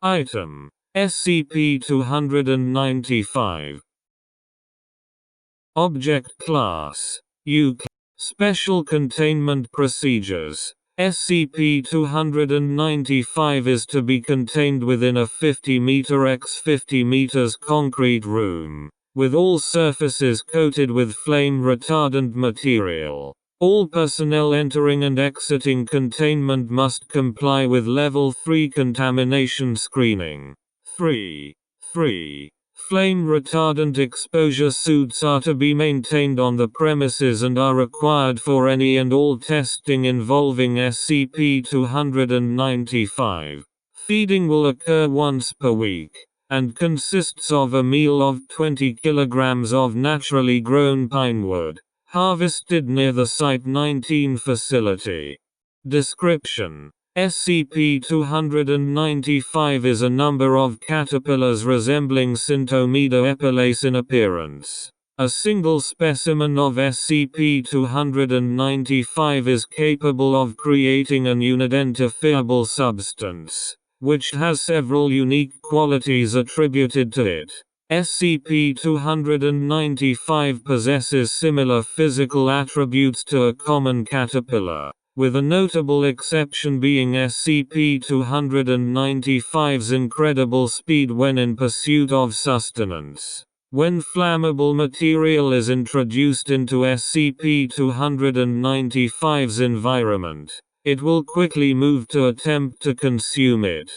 Item: SCP-295. Object Class: UK. Special Containment Procedures. SCP-295 is to be contained within a 50-meter x 50 meters concrete room, with all surfaces coated with flame-retardant material. All personnel entering and exiting containment must comply with Level 3 contamination screening. 3. Flame-retardant exposure suits are to be maintained on the premises and are required for any and all testing involving SCP-295. Feeding will occur once per week, and consists of a meal of 20 kilograms of naturally grown pine wood, harvested near the Site-19 facility. Description: SCP-295 is a number of caterpillars resembling Syntomeida epilais in appearance. A single specimen of SCP-295 is capable of creating an unidentifiable substance, which has several unique qualities attributed to it. SCP-295 possesses similar physical attributes to a common caterpillar, with a notable exception being SCP-295's incredible speed when in pursuit of sustenance. When flammable material is introduced into SCP-295's environment, it will quickly move to attempt to consume it.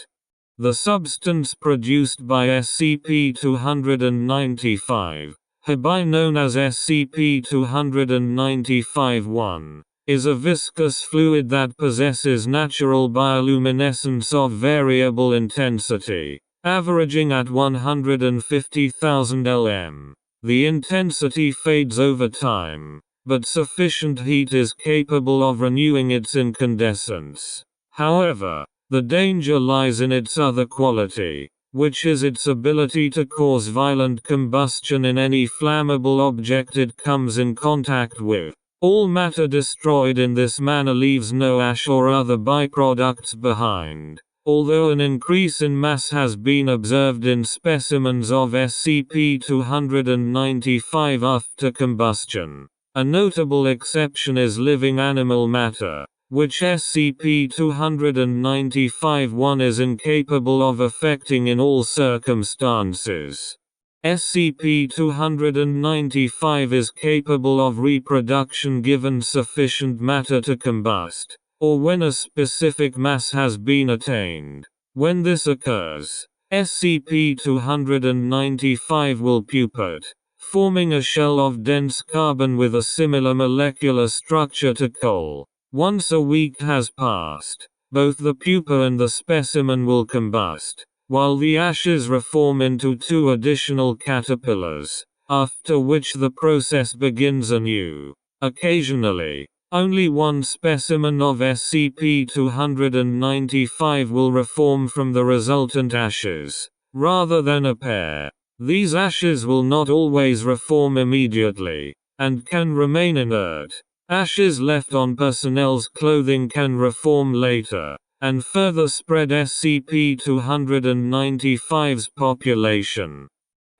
The substance produced by SCP-295, hereby known as SCP-295-1, is a viscous fluid that possesses natural bioluminescence of variable intensity, averaging at 150,000 lm. The intensity fades over time, but sufficient heat is capable of renewing its incandescence. However, the danger lies in its other quality, which is its ability to cause violent combustion in any flammable object it comes in contact with. All matter destroyed in this manner leaves no ash or other byproducts behind, although an increase in mass has been observed in specimens of SCP-295 after combustion. A notable exception is living animal matter, which SCP-295-1 is incapable of affecting in all circumstances. SCP-295 is capable of reproduction given sufficient matter to combust, or when a specific mass has been attained. When this occurs, SCP-295 will pupate, forming a shell of dense carbon with a similar molecular structure to coal. Once a week has passed, both the pupa and the specimen will combust, while the ashes reform into 2 additional caterpillars, after which the process begins anew. Occasionally, only one specimen of SCP-295 will reform from the resultant ashes, rather than a pair. These ashes will not always reform immediately, and can remain inert. Ashes left on personnel's clothing can reform later, and further spread SCP-295's population.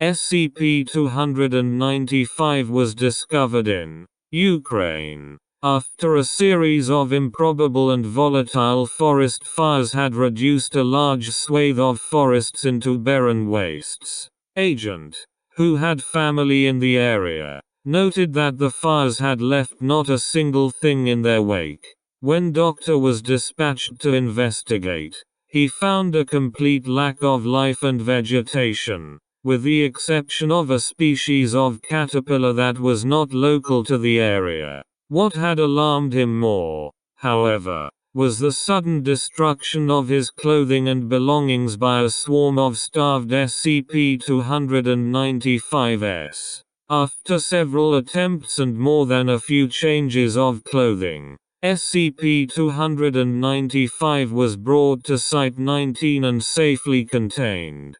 SCP-295 was discovered in Ukraine, after a series of improbable and volatile forest fires had reduced a large swathe of forests into barren wastes. Agent, who had family in the area, noted that the fires had left not a single thing in their wake. When Doctor was dispatched to investigate, he found a complete lack of life and vegetation, with the exception of a species of caterpillar that was not local to the area. What had alarmed him more, however, was the sudden destruction of his clothing and belongings by a swarm of starved SCP-295s. After several attempts and more than a few changes of clothing, SCP-295 was brought to Site-19 and safely contained.